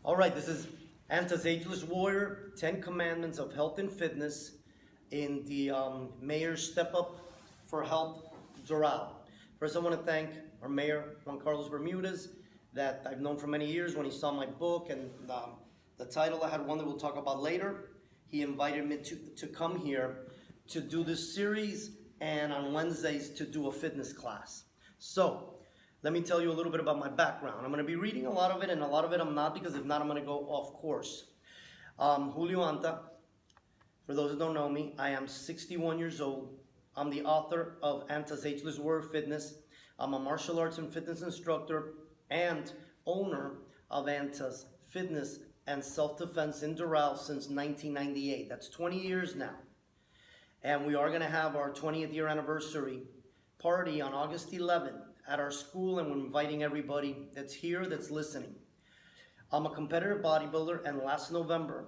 All right, this is Anta's Ageless Warrior, 10 Commandments of Health and Fitness in the Mayor's Step Up for Health, Doral. First, I want to thank our Mayor, Juan Carlos Bermudez, that I've known for many years. When he saw my book and the title, I had one that we'll talk about later. He invited me to come here to do this series and on Wednesdays to do a fitness class. So, let me tell you a little bit about my background. I'm going to be reading a lot of it, and a lot of it I'm not, because if not, I'm going to go off course. Julio Anta, for those who don't know me, I am 61 years old. I'm the author of Anta's Ageless Warrior Fitness. I'm a martial arts and fitness instructor and owner of Anta's Fitness and Self-Defense in Doral since 1998. That's 20 years now. And we are going to have our 20th year anniversary party on August 11th at our school, and we're inviting everybody that's here, that's listening. I'm a competitive bodybuilder, and last November,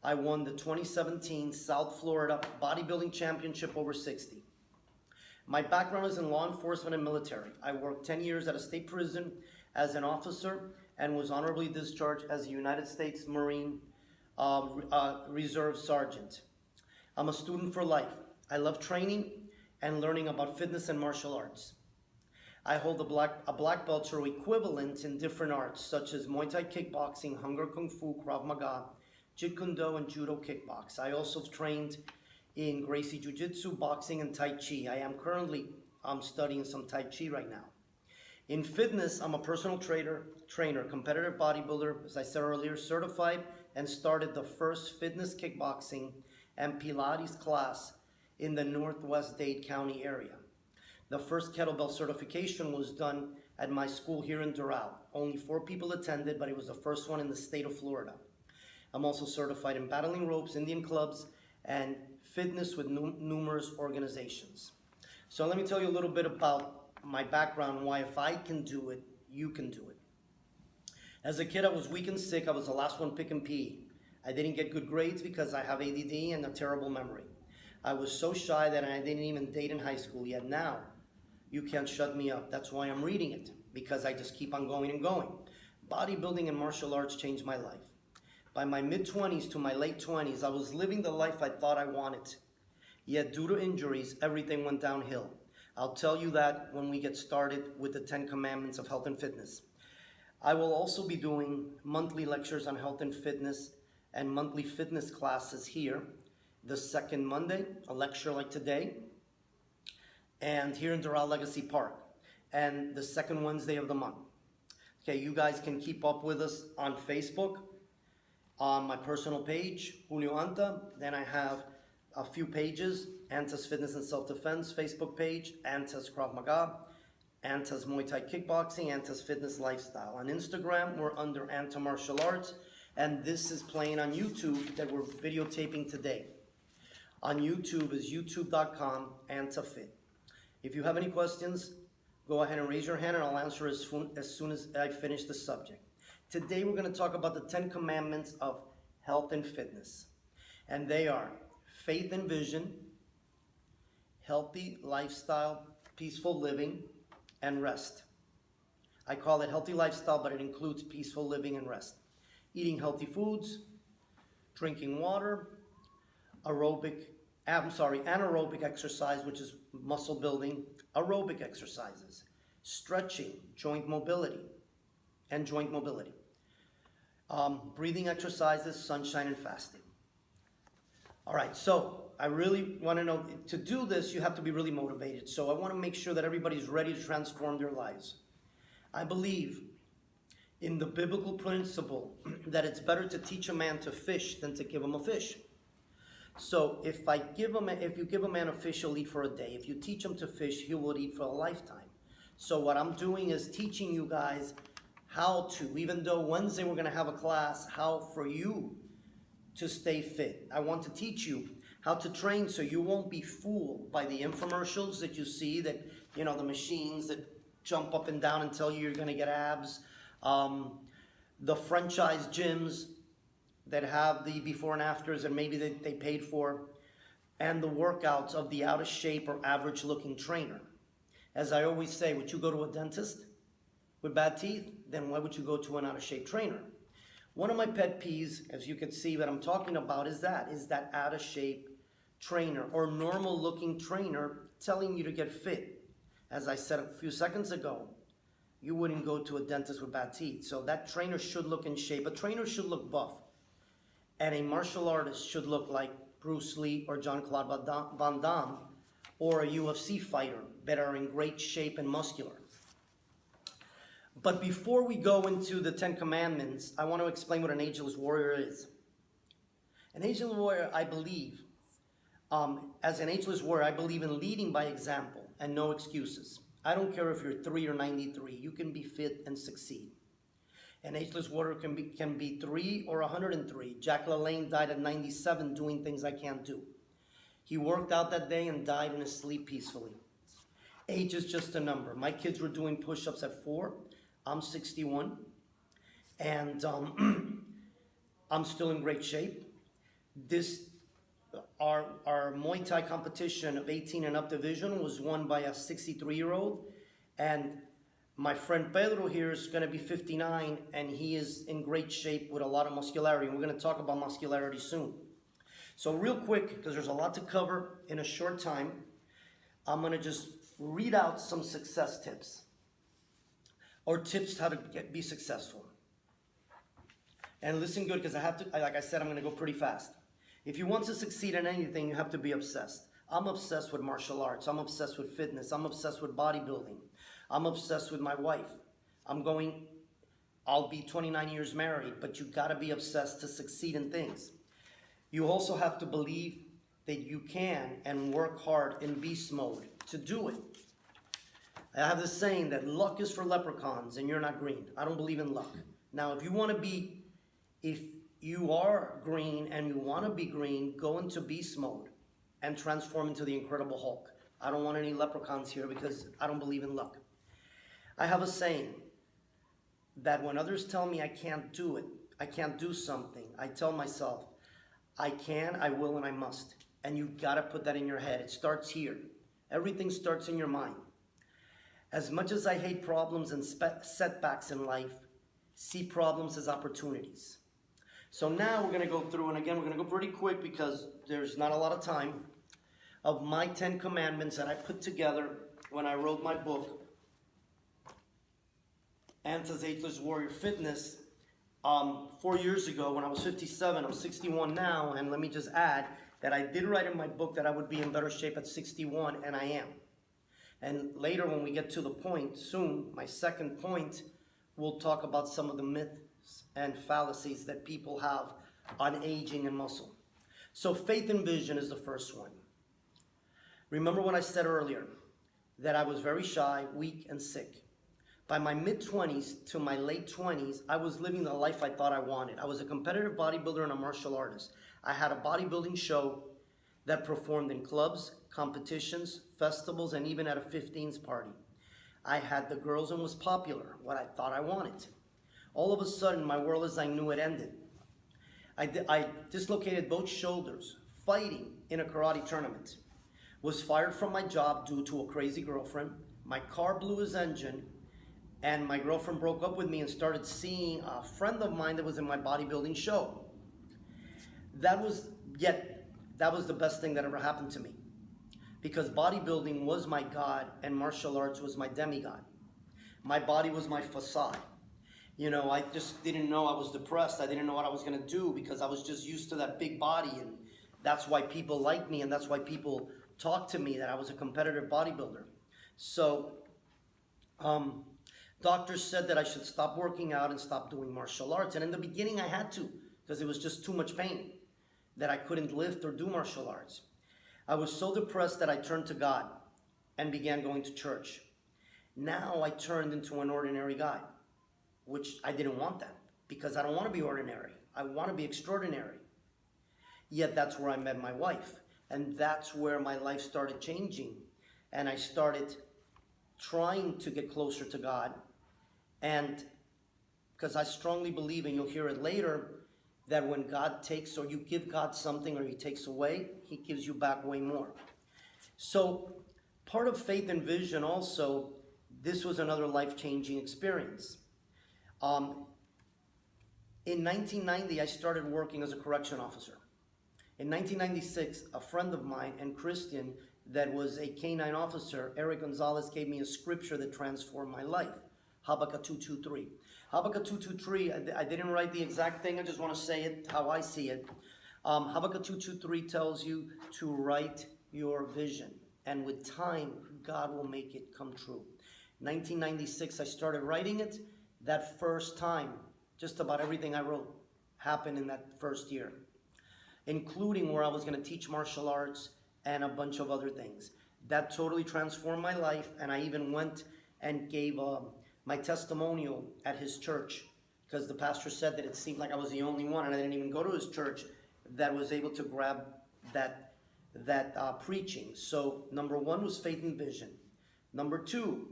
I won the 2017 South Florida Bodybuilding Championship over 60. My background is in law enforcement and military. I worked 10 years at a state prison as an officer and was honorably discharged as a United States Marine Reserve Sergeant. I'm a student for life. I love training and learning about fitness and martial arts. I hold a black belt or equivalent in different arts, such as Muay Thai kickboxing, Hungry Kung Fu, Krav Maga, Jeet Kune Do, and Judo kickbox. I also trained in Gracie Jiu-Jitsu, boxing, and Tai Chi. I am currently studying some Tai Chi right now. In fitness, I'm a personal trainer, competitive bodybuilder, as I said earlier, certified, and started the first fitness kickboxing and Pilates class in the Northwest Dade County area. The first kettlebell certification was done at my school here in Doral. Only 4 people attended, but it was the first one in the state of Florida. I'm also certified in battling ropes, Indian clubs, and fitness with numerous organizations. So let me tell you a little bit about my background, why if I can do it, you can do it. As a kid, I was weak and sick. I was the last one picking PE. I didn't get good grades because I have ADD and a terrible memory. I was so shy that I didn't even date in high school, yet now you can't shut me up. That's why I'm reading it, because I just keep on going and going. Bodybuilding and martial arts changed my life. By my mid-20s to my late 20s, I was living the life I thought I wanted. Yet due to injuries, everything went downhill. I'll tell you that when we get started with the 10 Commandments of Health and Fitness. I will also be doing monthly lectures on health and fitness and monthly fitness classes here. The second Monday, a lecture like today, and here in Doral Legacy Park, and the second Wednesday of the month. Okay, you guys can keep up with us on Facebook, on my personal page, Julio Anta. Then I have a few pages: Anta's Fitness and Self-Defense Facebook page, Anta's Krav Maga, Anta's Muay Thai Kickboxing, Anta's Fitness Lifestyle. On Instagram, we're under Anta Martial Arts, and this is playing on YouTube that we're videotaping today. On YouTube is youtube.com/AntaFit. If you have any questions, go ahead and raise your hand and I'll answer as soon as I finish the subject. Today we're going to talk about the 10 Commandments of Health and Fitness. And they are faith and vision, healthy lifestyle, peaceful living, and rest. I call it healthy lifestyle, but it includes peaceful living and rest. Eating healthy foods, drinking water, anaerobic exercise, which is muscle building, aerobic exercises, stretching, joint mobility, breathing exercises, sunshine, and fasting. All right, so I really want to know, to do this, you have to be really motivated. So I want to make sure that everybody's ready to transform their lives. I believe in the biblical principle that it's better to teach a man to fish than to give him a fish. So if you give a man a fish, he'll eat for a day. If you teach him to fish, he will eat for a lifetime. So what I'm doing is teaching you guys how to, even though Wednesday we're going to have a class, how for you to stay fit. I want to teach you how to train so you won't be fooled by the infomercials that you see, that, you know, the machines that jump up and down and tell you you're going to get abs, the franchise gyms that have the before and afters and maybe they paid for, and the workouts of the out of shape or average looking trainer. As I always say, would you go to a dentist with bad teeth? Then why would you go to an out of shape trainer? One of my pet peeves, as you can see, what I'm talking about is that out of shape trainer or normal looking trainer telling you to get fit. As I said a few seconds ago, you wouldn't go to a dentist with bad teeth. So that trainer should look in shape. A trainer should look buff. And a martial artist should look like Bruce Lee or Jean-Claude Van Damme or a UFC fighter that are in great shape and muscular. But before we go into the 10 Commandments, I want to explain what an ageless warrior is. An ageless warrior, I believe, as an ageless warrior, I believe in leading by example and no excuses. I don't care if you're 3 or 93, you can be fit and succeed. An ageless warrior can be 3 or 103. Jack LaLanne died at 97 doing things I can't do. He worked out that day and died in his sleep peacefully. Age is just a number. My kids were doing push-ups at 4. I'm 61, and I'm still in great shape. Our Muay Thai competition of 18 and up division was won by a 63-year-old, and my friend Pedro here is going to be 59, and he is in great shape with a lot of muscularity, and we're going to talk about muscularity soon. So real quick, because there's a lot to cover in a short time, I'm going to just read out some success tips. Or tips how to be successful. And listen good, because like I said, I'm going to go pretty fast. If you want to succeed in anything, you have to be obsessed. I'm obsessed with martial arts. I'm obsessed with fitness. I'm obsessed with bodybuilding. I'm obsessed with my wife. I'll be 29 years married, but you got to be obsessed to succeed in things. You also have to believe that you can and work hard in beast mode to do it. I have this saying that luck is for leprechauns and you're not green. I don't believe in luck. Now, if you are green and you want to be green, go into beast mode and transform into the Incredible Hulk. I don't want any leprechauns here because I don't believe in luck. I have a saying that when others tell me I can't do it, I can't do something, I tell myself, I can, I will, and I must. And you've got to put that in your head. It starts here. Everything starts in your mind. As much as I hate problems and setbacks in life, see problems as opportunities. So now we're going to go through, and again, we're going to go pretty quick because there's not a lot of time, of my 10 commandments that I put together when I wrote my book, Anta's Ageless Warrior Fitness, 4 years ago when I was 57. I'm 61 now, and let me just add that I did write in my book that I would be in better shape at 61, and I am. And later when we get to the point, soon, my second point, we'll talk about some of the myths and fallacies that people have on aging and muscle. So faith and vision is the first one. Remember when I said earlier that I was very shy, weak, and sick. By my mid-20s to my late 20s, I was living the life I thought I wanted. I was a competitive bodybuilder and a martial artist. I had a bodybuilding show that performed in clubs, competitions, festivals, and even at a 15s party. I had the girls and was popular, what I thought I wanted. All of a sudden, my world as I knew it ended. I dislocated both shoulders, fighting in a karate tournament. Was fired from my job due to a crazy girlfriend. My car blew his engine, and my girlfriend broke up with me and started seeing a friend of mine that was in my bodybuilding show. That was the best thing that ever happened to me, because bodybuilding was my god and martial arts was my demigod. My body was my facade. You know, I just didn't know I was depressed. I didn't know what I was going to do because I was just used to that big body, and that's why people liked me, and that's why people talked to me that I was a competitive bodybuilder. So doctors said that I should stop working out and stop doing martial arts, and in the beginning I had to, because it was just too much pain that I couldn't lift or do martial arts. I was so depressed that I turned to God and began going to church. Now I turned into an ordinary guy, which I didn't want that, because I don't want to be ordinary. I want to be extraordinary. Yet that's where I met my wife, and that's where my life started changing, and I started trying to get closer to God. And because I strongly believe, and you'll hear it later, that when God takes, or you give God something or he takes away, he gives you back way more. So part of faith and vision also, this was another life-changing experience. In 1990, I started working as a correction officer. In 1996, a friend of mine and Christian that was a K-9 officer, Eric Gonzalez, gave me a scripture that transformed my life. Habakkuk 2:2-3. Habakkuk 2:2-3, I didn't write the exact thing, I just want to say it how I see it. Habakkuk 2:2-3 tells you to write your vision, and with time, God will make it come true. 1996, I started writing it. That first time, just about everything I wrote happened in that first year, including where I was going to teach martial arts and a bunch of other things. That totally transformed my life, and I even went and gave my testimonial at his church, because the pastor said that it seemed like I was the only one, and I didn't even go to his church, that was able to grab that preaching. So number one was faith and vision. Number two,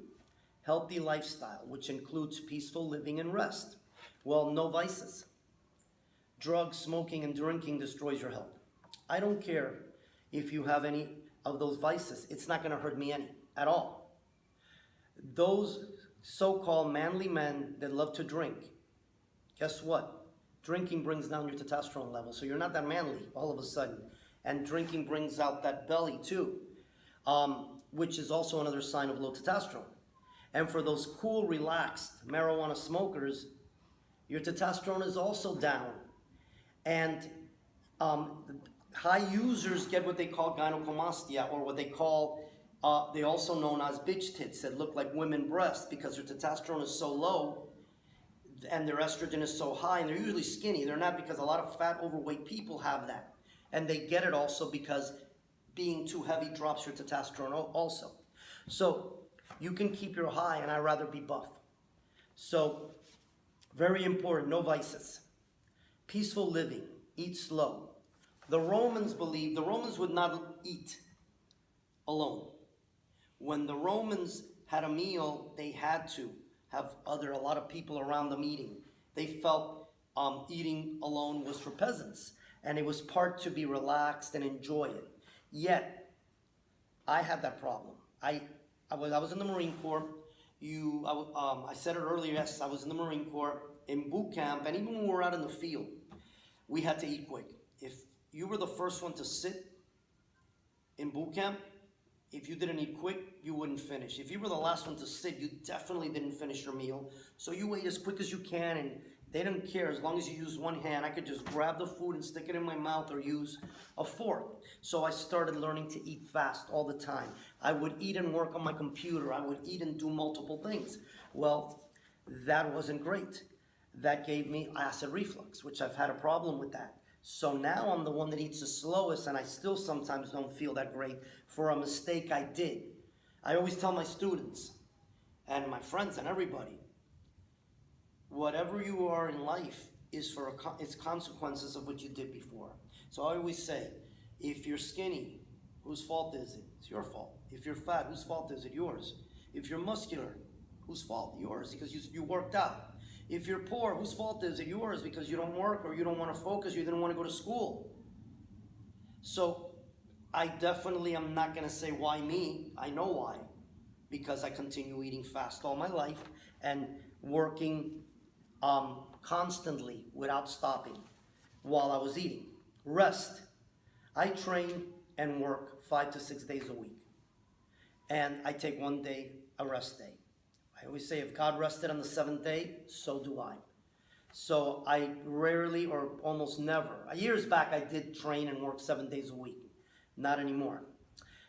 healthy lifestyle, which includes peaceful living and rest. Well, no vices. Drugs, smoking, and drinking destroys your health. I don't care if you have any of those vices. It's not going to hurt me any at all. Those so-called manly men that love to drink, guess what? Drinking brings down your testosterone level, so you're not that manly all of a sudden. And drinking brings out that belly too, which is also another sign of low testosterone. And for those cool, relaxed marijuana smokers, your testosterone is also down. And high users get what they call gynecomastia, or what they call, they also known as bitch tits, that look like women breasts, because their testosterone is so low and their estrogen is so high, and they're usually skinny. They're not, because a lot of fat, overweight people have that. And they get it also because being too heavy drops your testosterone also. So you can keep your high, and I'd rather be buff. So very important, no vices. Peaceful living, eat slow. The Romans would not eat alone. When the Romans had a meal, they had to have a lot of people around the meeting. They felt eating alone was for peasants, and it was part to be relaxed and enjoy it. Yet, I had that problem. I was in the Marine Corps. I said it earlier, yes, I was in the Marine Corps, in boot camp, and even when we were out in the field, we had to eat quick. If you were the first one to sit in boot camp, if you didn't eat quick, you wouldn't finish. If you were the last one to sit, you definitely didn't finish your meal. So you ate as quick as you can, and they didn't care as long as you used one hand. I could just grab the food and stick it in my mouth, or use a fork. So I started learning to eat fast all the time. I would eat and work on my computer. I would eat and do multiple things. Well, that wasn't great. That gave me acid reflux, which I've had a problem with that. So now I'm the one that eats the slowest, and I still sometimes don't feel that great for a mistake I did. I always tell my students and my friends and everybody, whatever you are in life is it's consequences of what you did before. So I always say, if you're skinny, whose fault is it? It's your fault. If you're fat, whose fault is it? Yours. If you're muscular, whose fault? Yours, because you worked out. If you're poor, whose fault is it? Yours, because you don't work, or you don't want to focus, you didn't want to go to school. So I definitely am not going to say why me. I know why. Because I continue eating fast all my life and working constantly without stopping while I was eating. Rest. I train and work 5 to 6 days a week. And I take 1 day a rest day. I always say, if God rested on the 7th day, so do I. So I rarely, or almost never, years back I did train and work 7 days a week. Not anymore.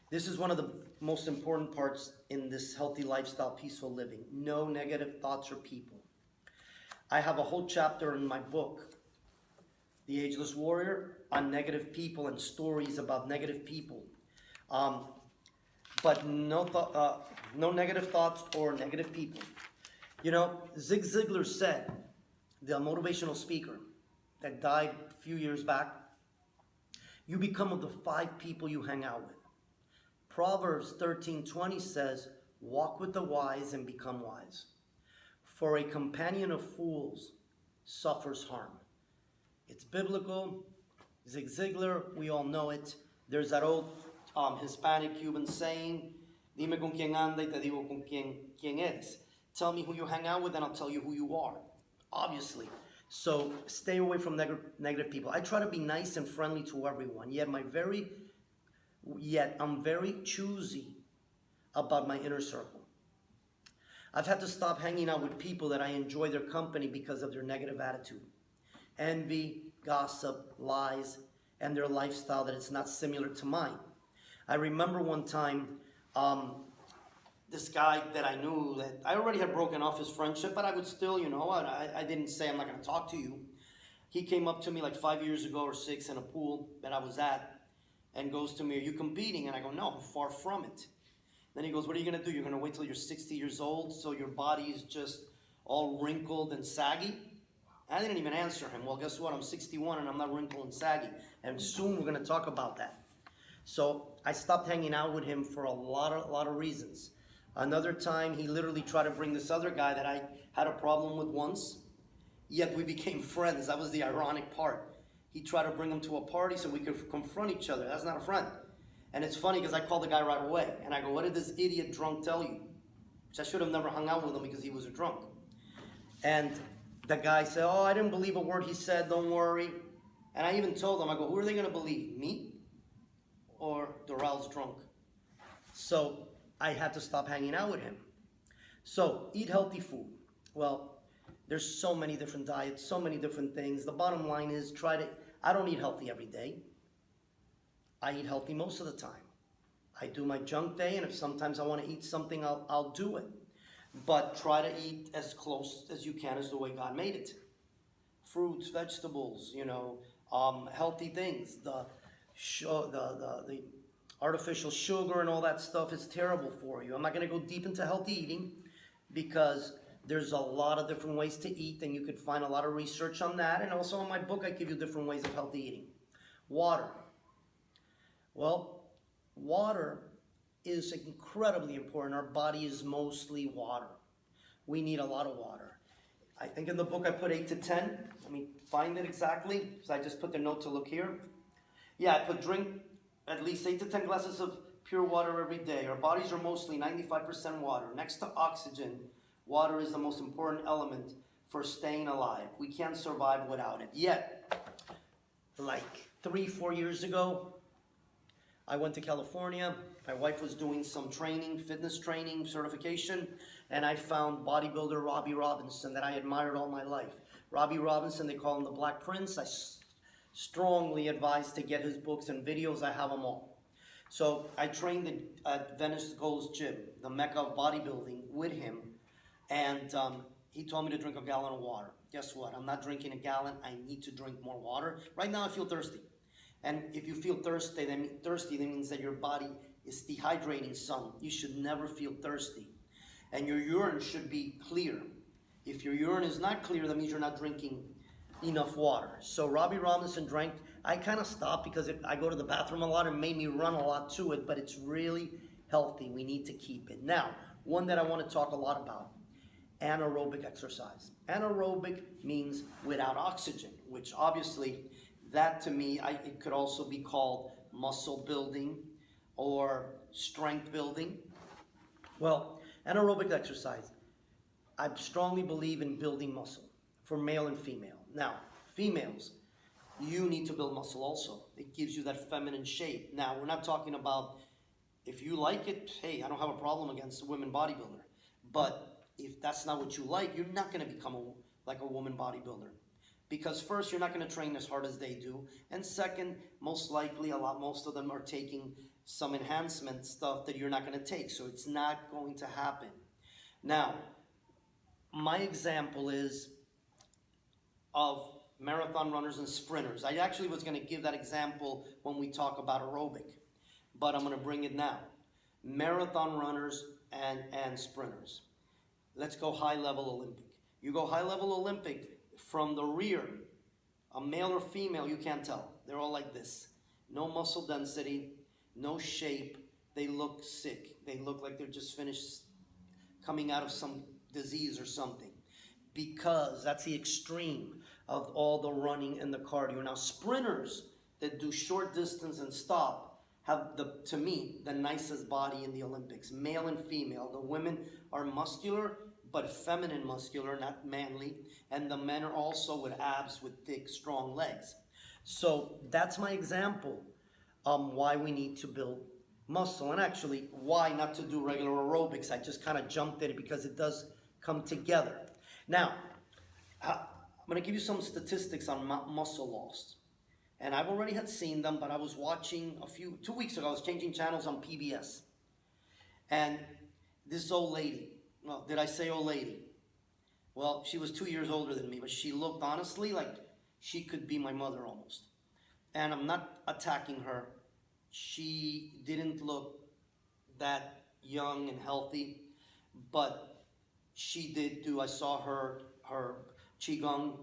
This is one of the most important parts in this healthy lifestyle, peaceful living. No negative thoughts or people. I have a whole chapter in my book, The Ageless Warrior, on negative people and stories about negative people. But no negative thoughts or negative people. You know, Zig Ziglar said, the motivational speaker that died a few years back, you become of the 5 people you hang out with. Proverbs 13:20 says, walk with the wise and become wise. For a companion of fools suffers harm. It's biblical. Zig Ziglar, we all know it. There's that old Hispanic Cuban saying, dime con quien anda y te digo con quien eres. Tell me who you hang out with and I'll tell you who you are. Obviously. So stay away from negative people. I try to be nice and friendly to everyone, yet I'm very choosy about my inner circle. I've had to stop hanging out with people that I enjoy their company because of their negative attitude. Envy, gossip, lies, and their lifestyle that it's not similar to mine. I remember one time, this guy that I knew, that I already had broken off his friendship, but I would still, I didn't say I'm not going to talk to you. He came up to me like 5 years ago or 6 in a pool that I was at and goes to me, "Are you competing?" And I go, "No, I'm far from it." Then he goes, "What are you going to do? You're going to wait till you're 60 years old so your body is just all wrinkled and saggy?" I didn't even answer him. Well, guess what? I'm 61 and I'm not wrinkled and saggy. And soon we're going to talk about that. So I stopped hanging out with him for a lot of reasons. Another time, he literally tried to bring this other guy that I had a problem with once, yet we became friends. That was the ironic part. He tried to bring him to a party so we could confront each other. That's not a friend. And it's funny because I called the guy right away. And I go, "What did this idiot drunk tell you?" Which I should have never hung out with him because he was a drunk. And the guy said, "Oh, I didn't believe a word he said, don't worry." And I even told him, I go, "Who are they going to believe, me or Doral's drunk?" So I had to stop hanging out with him. So eat healthy food. Well, there's so many different diets, so many different things. The bottom line is I don't eat healthy every day. I eat healthy most of the time. I do my junk day, and if sometimes I want to eat something, I'll do it. But try to eat as close as you can as the way God made it. Fruits, vegetables, healthy things. The artificial sugar and all that stuff is terrible for you. I'm not going to go deep into healthy eating because there's a lot of different ways to eat, and you could find a lot of research on that. And also in my book, I give you different ways of healthy eating. Water. Well, water is incredibly important. Our body is mostly water. We need a lot of water. I think in the book I put 8 to 10. Let me find it exactly. So I just put the note to look here. Yeah, I put drink at least 8 to 10 glasses of pure water every day. Our bodies are mostly 95% water. Next to oxygen, water is the most important element for staying alive. We can't survive without it. Yet, like 3-4 years ago, I went to California. My wife was doing some training, fitness training, certification, and I found bodybuilder Robbie Robinson that I admired all my life. Robbie Robinson, they call him the Black Prince. I strongly advise to get his books and videos. I have them all. So I trained at Venice Gold's gym, the mecca of bodybuilding, with him, and he told me to drink a gallon of water. Guess what? I'm not drinking a gallon. I need to drink more water. Right now I feel thirsty. And if you feel thirsty, that means that your body is dehydrating some. You should never feel thirsty. And your urine should be clear. If your urine is not clear, that means you're not drinking enough water. So Robbie Robinson drank. I kind of stopped because I go to the bathroom a lot. It made me run a lot to it, but it's really healthy. We need to keep it. Now, one that I want to talk a lot about, anaerobic exercise. Anaerobic means without oxygen, which obviously, that to me, it could also be called muscle building or strength building. Well, anaerobic exercise, I strongly believe in building muscle for male and female. Now, females, you need to build muscle also. It gives you that feminine shape. Now, we're not talking about, if you like it, hey, I don't have a problem against a women bodybuilder. But if that's not what you like, you're not going to become like a woman bodybuilder. Because first, you're not going to train as hard as they do. And second, most likely, most of them are taking some enhancement stuff that you're not going to take. So it's not going to happen. Now, my example is of marathon runners and sprinters. I actually was going to give that example when we talk about aerobic, but I'm going to bring it now. Marathon runners and sprinters. Let's go high-level Olympic. You go high-level Olympic, from the rear, a male or female, you can't tell. They're all like this. No muscle density, no shape. They look sick. They look like they're just finished coming out of some disease or something. Because that's the extreme of all the running and the cardio. Now, sprinters that do short distance and stop have, to me, the nicest body in the Olympics. Male and female. The women are muscular, but feminine muscular, not manly. And the men are also with abs with thick, strong legs. So that's my example why we need to build muscle. And actually, why not to do regular aerobics. I just kind of jumped at it because it does come together. Now, I'm going to give you some statistics on muscle loss. And I've already had seen them, but I was watching 2 weeks ago, I was changing channels on PBS. And this old lady, well, did I say old lady? Well, she was 2 years older than me, but she looked honestly like she could be my mother almost. And I'm not attacking her. She didn't look that young and healthy, but she did do, I saw her Qigong,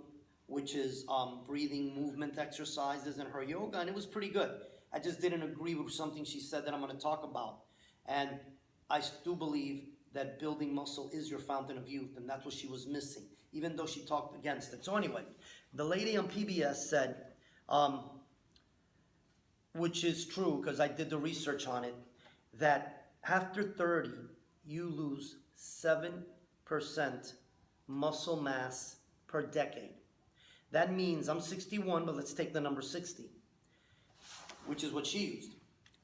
which is breathing movement exercises, and her yoga, and it was pretty good. I just didn't agree with something she said that I'm going to talk about. And I do believe that building muscle is your fountain of youth, and that's what she was missing, even though she talked against it. So anyway, the lady on PBS said, which is true because I did the research on it, that after 30, you lose 7% muscle mass per decade. That means I'm 61, but let's take the number 60, which is what she used.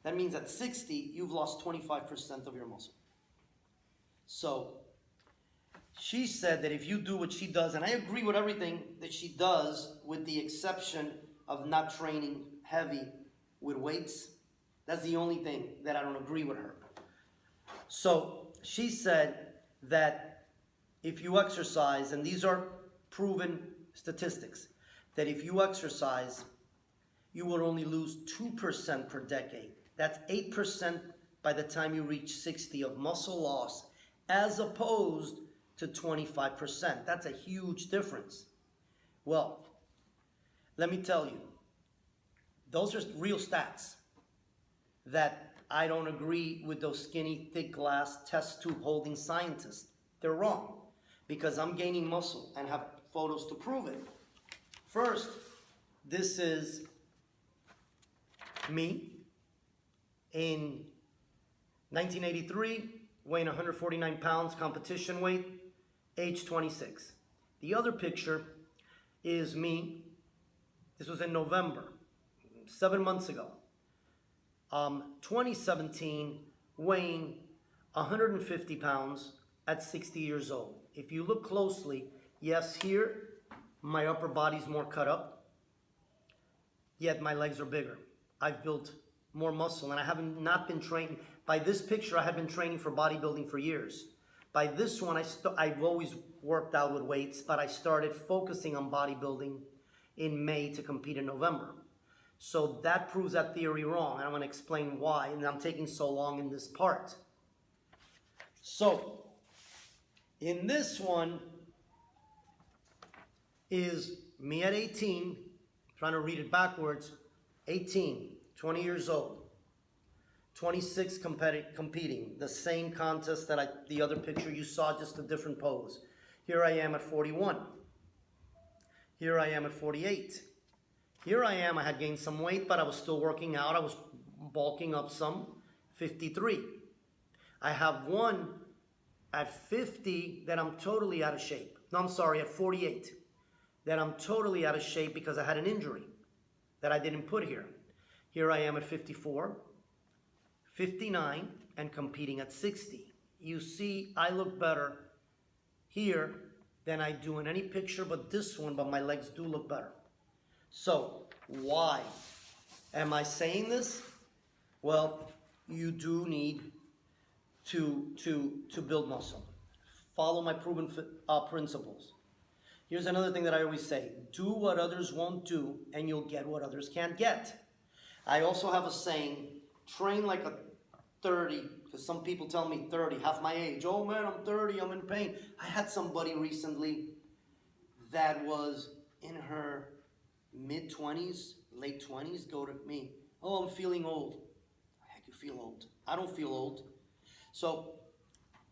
That means at 60, you've lost 25% of your muscle. So she said that if you do what she does, and I agree with everything that she does, with the exception of not training heavy with weights, that's the only thing that I don't agree with her. So she said that if you exercise, and these are proven statistics, that if you exercise, you will only lose 2% per decade. That's 8% by the time you reach 60 of muscle loss, as opposed to 25%. That's a huge difference. Well, let me tell you, those are real stats that I don't agree with those skinny, thick glass test tube holding scientists. They're wrong, because I'm gaining muscle and have photos to prove it. First, this is me in 1983, weighing 149 pounds, competition weight, age 26. The other picture is me, this was in November, 7 months ago, 2017, weighing 150 pounds at 60 years old. If you look closely, yes, here, my upper body's more cut up, yet my legs are bigger. I've built more muscle, and I haven't not been training. By this picture, I had been training for bodybuilding for years. By this one, I've always worked out with weights, but I started focusing on bodybuilding in May to compete in November. So that proves that theory wrong, and I'm going to explain why, and I'm taking so long in this part. So, in this one is me at 18, trying to read it backwards, 18, 20 years old, 26 competing, the same contest that the other picture you saw, just a different pose. Here I am at 41. Here I am at 48. Here I am, I had gained some weight, but I was still working out. I was bulking up some, 53. I have one at 50 that I'm totally out of shape. No, I'm sorry, at 48. That I'm totally out of shape because I had an injury that I didn't put here. Here I am at 54, 59, and competing at 60. You see, I look better here than I do in any picture but this one, but my legs do look better. So, why am I saying this? Well, you do need to build muscle. Follow my proven principles. Here's another thing that I always say. Do what others won't do, and you'll get what others can't get. I also have a saying, train like a 30, because some people tell me 30, half my age. Oh man, I'm 30, I'm in pain. I had somebody recently that was in her mid-20s, late 20s, go to me. Oh, I'm feeling old. Heck, you feel old. I don't feel old. So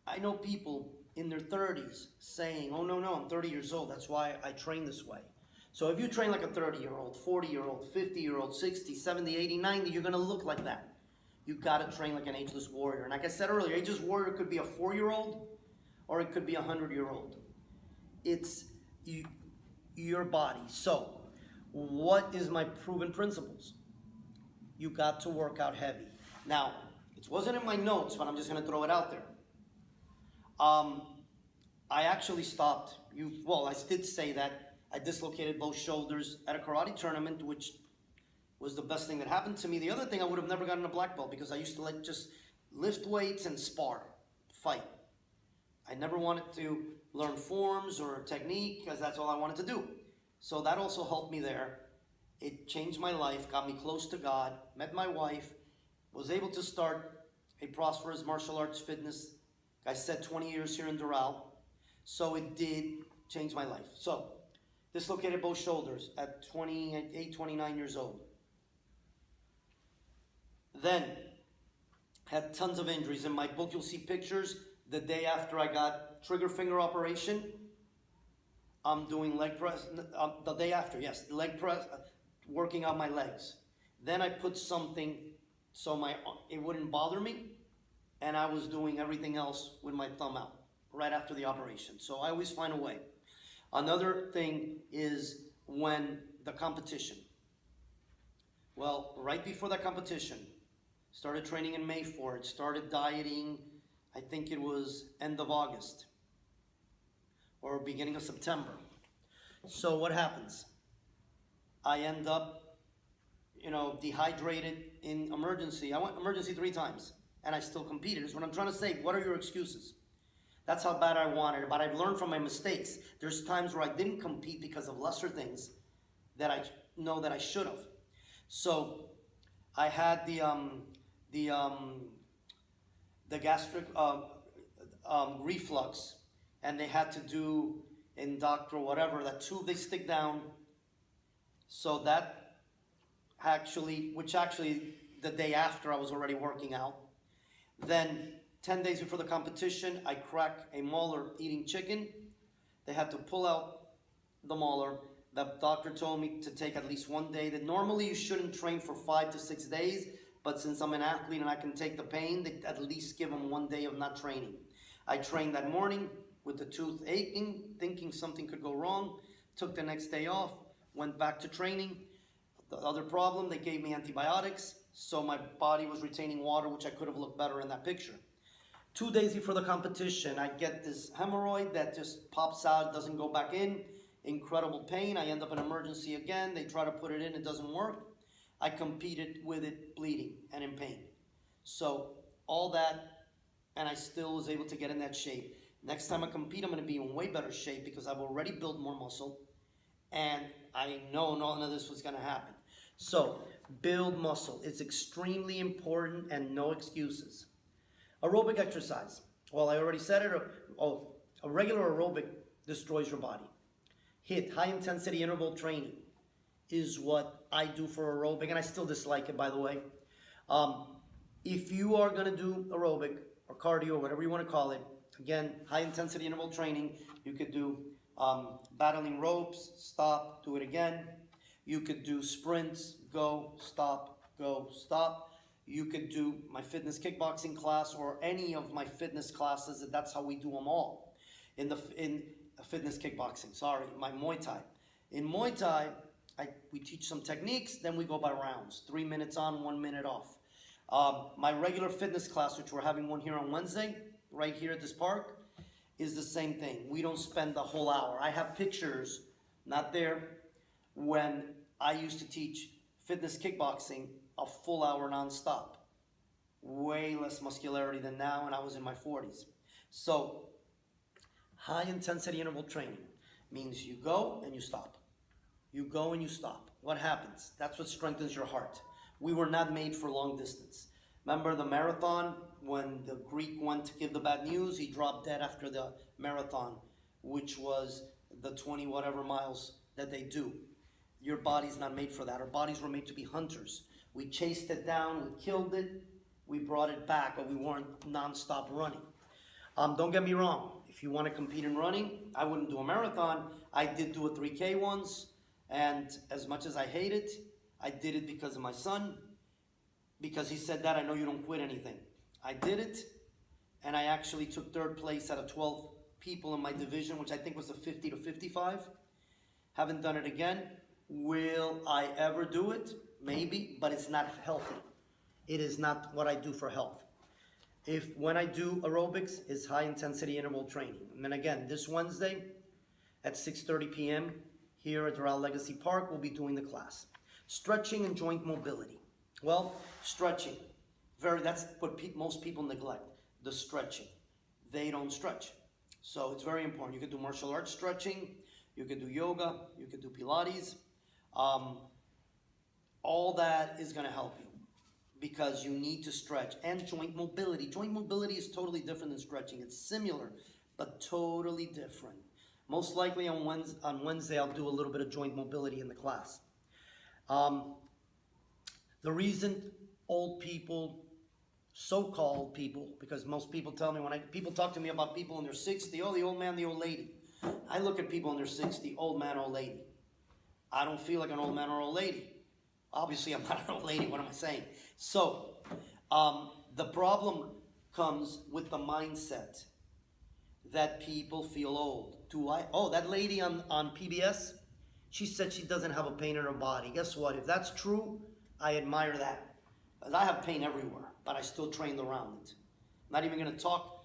I know people in their 30s saying, oh no, I'm 30 years old. That's why I train this way. So if you train like a 30-year-old, 40-year-old, 50-year-old, 60, 70, 80, 90, you're going to look like that. You got to train like an ageless warrior. And like I said earlier, ageless warrior could be a 4-year-old or it could be a 100-year-old. It's your body. So, what is my proven principles? You got to work out heavy. Now, it wasn't in my notes, but I'm just going to throw it out there. I actually stopped. Well, I did say that I dislocated both shoulders at a karate tournament, which was the best thing that happened to me. The other thing, I would have never gotten a black belt because I used to just lift weights and spar, fight. I never wanted to learn forms or technique because that's all I wanted to do. So that also helped me there. It changed my life, got me close to God, met my wife, was able to start a prosperous martial arts fitness. I said 20 years here in Doral. So it did change my life. So, dislocated both shoulders at 28, 29 years old. Then, had tons of injuries. In my book, you'll see pictures. The day after I got trigger finger operation, I'm doing leg press. The day after, yes, leg press, working out my legs. Then I put something so it wouldn't bother me, and I was doing everything else with my thumb out right after the operation. So I always find a way. Another thing is when the competition. Well, right before that competition, started training in May for it, started dieting, I think it was end of August or beginning of September. So what happens? I end up, dehydrated in emergency. I went emergency 3 times and I still competed. Is what I'm trying to say. What are your excuses? That's how bad I wanted it, but I've learned from my mistakes. There's times where I didn't compete because of lesser things that I know that I should have. So I had the gastric reflux, and they had to do in doctor whatever, that tube they stick down. So that which actually the day after I was already working out. Then 10 days before the competition, I crack a molar eating chicken. They had to pull out the molar. The doctor told me to take at least 1 day. That normally you shouldn't train for 5 to 6 days, but since I'm an athlete and I can take the pain, they at least give them 1 day of not training. I trained that morning with the tooth aching, thinking something could go wrong. Took the next day off, went back to training. The other problem, they gave me antibiotics, so my body was retaining water, which I could have looked better in that picture. 2 days before the competition, I get this hemorrhoid that just pops out, doesn't go back in. Incredible pain. I end up in emergency again. They try to put it in, it doesn't work. I competed with it bleeding and in pain. So all that, and I still was able to get in that shape. Next time I compete, I'm going to be in way better shape because I've already built more muscle, and I know none of this was going to happen. So build muscle. It's extremely important, and no excuses. Aerobic exercise. Well, I already said it. A regular aerobic destroys your body. HIIT, high intensity interval training, is what I do for aerobic, and I still dislike it, by the way. If you are going to do aerobic or cardio, whatever you want to call it, again, high intensity interval training, you could do battling ropes, stop, do it again. You could do sprints, go, stop, go, stop. You could do my fitness kickboxing class or any of my fitness classes, and that's how we do them all. In fitness kickboxing, my Muay Thai. In Muay Thai, we teach some techniques, then we go by rounds. 3 minutes on, 1 minute off. My regular fitness class, which we're having one here on Wednesday, right here at this park, is the same thing. We don't spend the whole hour. I have pictures, not there, when I used to teach fitness kickboxing a full hour nonstop. Way less muscularity than now, and I was in my 40s. So, high intensity interval training means you go and you stop. You go and you stop. What happens? That's what strengthens your heart. We were not made for long distance. Remember the marathon, when the Greek went to give the bad news, he dropped dead after the marathon, which was the 20 whatever miles that they do. Your body's not made for that. Our bodies were made to be hunters. We chased it down, we killed it, we brought it back, but we weren't non-stop running. Don't get me wrong. If you want to compete in running, I wouldn't do a marathon. I did do a 3K once, and as much as I hate it, I did it because of my son, because he said, "Dad, I know you don't quit anything." I did it, and I actually took third place out of 12 people in my division, which I think was a 50 to 55. Haven't done it again. Will I ever do it? Maybe, but it's not healthy. It is not what I do for health. When I do aerobics, it's high intensity interval training. And then again, this Wednesday at 6:30 p.m. here at Doral Legacy Park, we'll be doing the class. Stretching and joint mobility. Well, stretching, that's what most people neglect, the stretching. They don't stretch. So it's very important. You could do martial arts stretching, you could do yoga, you could do Pilates. All that is going to help you because you need to stretch. And joint mobility. Joint mobility is totally different than stretching. It's similar, but totally different. Most likely on Wednesday, I'll do a little bit of joint mobility in the class. The reason old people, so-called people, because most people tell me, people talk to me about people in their 60s, oh, the old man, the old lady. I look at people in their 60s, old man, old lady. I don't feel like an old man or old lady. Obviously, I'm not an old lady. What am I saying? So, the problem comes with the mindset that people feel old. Oh, that lady on PBS, she said she doesn't have a pain in her body. Guess what? If that's true, I admire that. Because I have pain everywhere, but I still trained around it. I'm not even going to talk.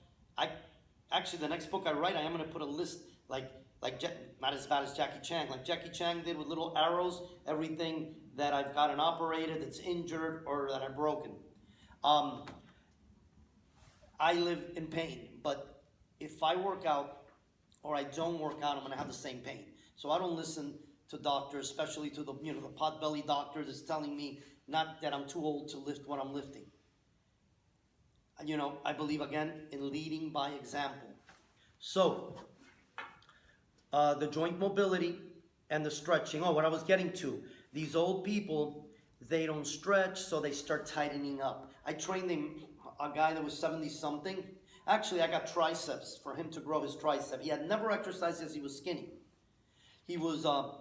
Actually, the next book I write, I am going to put a list not as bad as Jackie Chan, like Jackie Chan did with little arrows, everything that I've gotten operated, that's injured, or that I've broken. I live in pain, but if I work out or I don't work out, I'm going to have the same pain. So I don't listen to doctors, especially to the pot-belly doctor that's telling me not that I'm too old to lift what I'm lifting. I believe, again, in leading by example. So, the joint mobility and the stretching. Oh, what I was getting to. These old people, they don't stretch, so they start tightening up. I trained a guy that was 70-something. Actually, I got triceps for him to grow his tricep. He had never exercised as he was skinny. He was a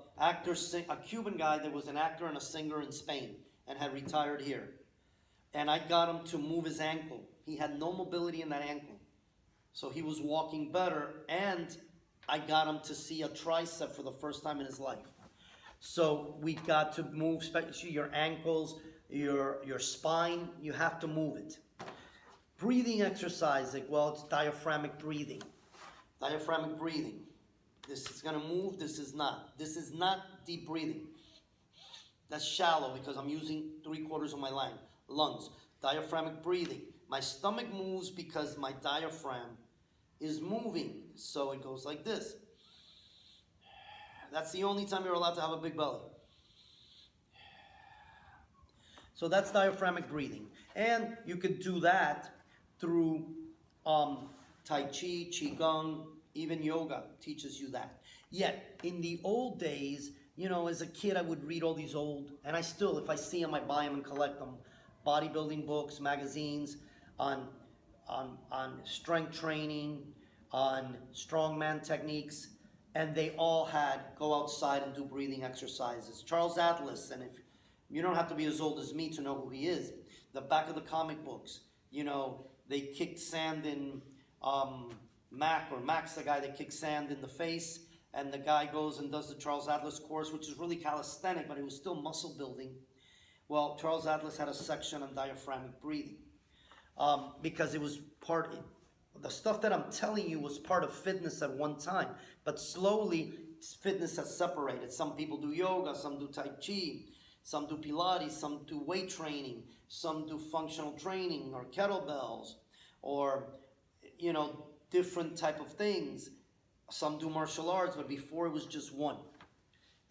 Cuban guy that was an actor and a singer in Spain and had retired here. And I got him to move his ankle. He had no mobility in that ankle. So he was walking better, and I got him to see a tricep for the first time in his life. So we got to move, especially your ankles, your spine. You have to move it. Breathing exercise, it's diaphragmatic breathing. Diaphragmatic breathing. This is going to move, this is not. This is not deep breathing. That's shallow because I'm using 3/4 of my lungs. Diaphragmatic breathing. My stomach moves because my diaphragm is moving. So it goes like this. That's the only time you're allowed to have a big belly. So that's diaphragmatic breathing. And you could do that through Tai Chi, Qigong, even yoga teaches you that. Yet, in the old days, as a kid, I would read all these old, and I still, if I see them, I buy them and collect them. Bodybuilding books, magazines on strength training, on strongman techniques, and they all had go outside and do breathing exercises. Charles Atlas, and if you don't have to be as old as me to know who he is, the back of the comic books, they kicked sand in Mac's the guy that kicks sand in the face, and the guy goes and does the Charles Atlas course, which is really calisthenic, but it was still muscle building. Well, Charles Atlas had a section on diaphragmatic breathing because it was the stuff that I'm telling you was part of fitness at one time, but slowly fitness has separated. Some people do yoga, some do Tai Chi, some do Pilates, some do weight training, some do functional training or kettlebells or, different type of things. Some do martial arts, but before it was just one.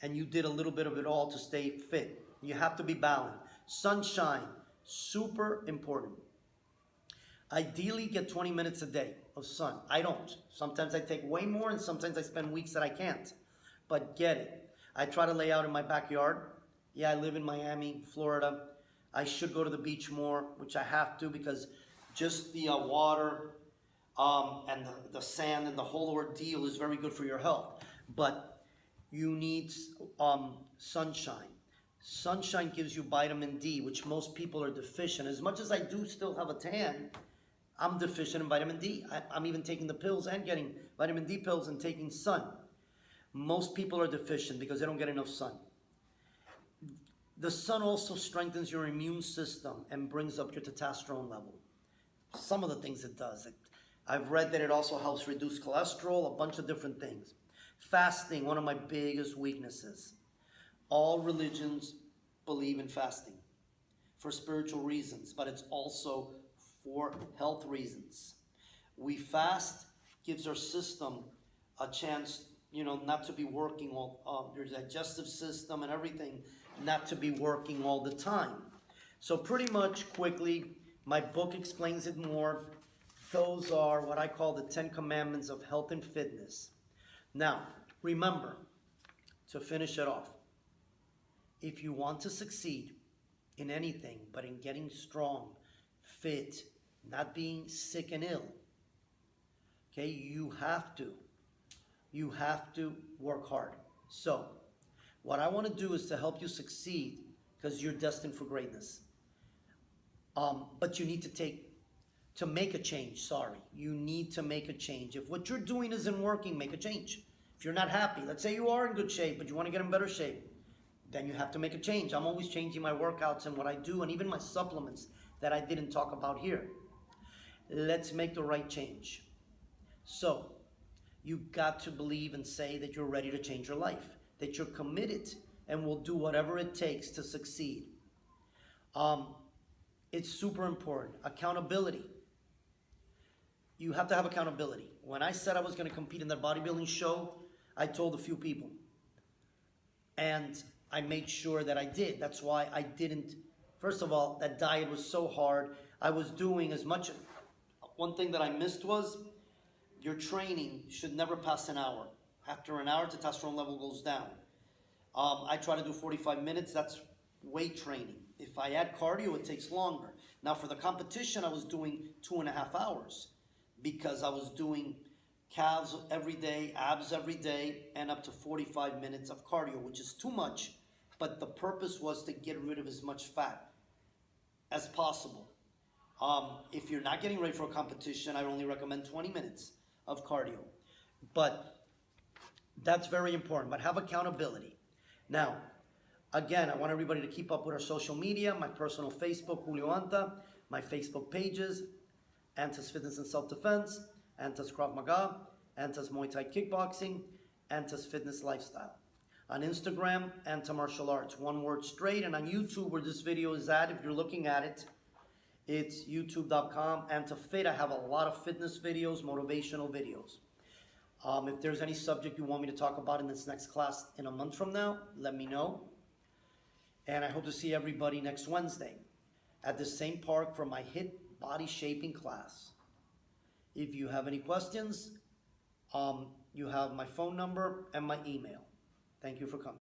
And you did a little bit of it all to stay fit. You have to be balanced. Sunshine, super important. Ideally, get 20 minutes a day of sun. I don't. Sometimes I take way more, and sometimes I spend weeks that I can't. But get it. I try to lay out in my backyard. Yeah, I live in Miami, Florida. I should go to the beach more, which I have to because just the water and the sand and the whole ordeal is very good for your health. But you need sunshine. Sunshine gives you vitamin D, which most people are deficient. As much as I do still have a tan, I'm deficient in vitamin D. I'm even taking the pills and getting vitamin D pills and taking sun. Most people are deficient because they don't get enough sun. The sun also strengthens your immune system and brings up your testosterone level. Some of the things it does. I've read that it also helps reduce cholesterol, a bunch of different things. Fasting, one of my biggest weaknesses. All religions believe in fasting for spiritual reasons, but it's also for health reasons. We fast, gives our system a chance, not to be working your digestive system and everything, not to be working all the time. So pretty much quickly, my book explains it more. Those are what I call the 10 Commandments of Health and Fitness. Now, remember, to finish it off, if you want to succeed in anything, but in getting strong, fit, not being sick and ill, okay, you have to work hard. So, what I want to do is to help you succeed because you're destined for greatness. But you need to make a change, you need to make a change. If what you're doing isn't working, make a change. If you're not happy, let's say you are in good shape, but you want to get in better shape, then you have to make a change. I'm always changing my workouts and what I do, and even my supplements that I didn't talk about here. Let's make the right change. So, you got to believe and say that you're ready to change your life, that you're committed and will do whatever it takes to succeed. It's super important. Accountability. You have to have accountability. When I said I was going to compete in that bodybuilding show, I told a few people. And I made sure that I did. That's why I didn't. First of all, that diet was so hard. I was doing as much. One thing that I missed was your training should never pass an hour. After an hour, testosterone level goes down. I try to do 45 minutes. That's weight training. If I add cardio, it takes longer. Now for the competition, I was doing 2.5 hours because I was doing calves every day, abs every day, and up to 45 minutes of cardio, which is too much. But the purpose was to get rid of as much fat as possible. If you're not getting ready for a competition, I only recommend 20 minutes of cardio. But that's very important. But have accountability. Now, again, I want everybody to keep up with our social media, my personal Facebook, Julio Anta, my Facebook pages, Anta's Fitness and Self-Defense, Anta's Krav Maga, Anta's Muay Thai Kickboxing, Anta's Fitness Lifestyle. On Instagram, Anta Martial Arts, one word straight. And on YouTube, where this video is at, if you're looking at it, it's youtube.com, AntaFit. I have a lot of fitness videos, motivational videos. If there's any subject you want me to talk about in this next class in a month from now, let me know. And I hope to see everybody next Wednesday at the same park for my HIIT body shaping class. If you have any questions, you have my phone number and my email. Thank you for coming.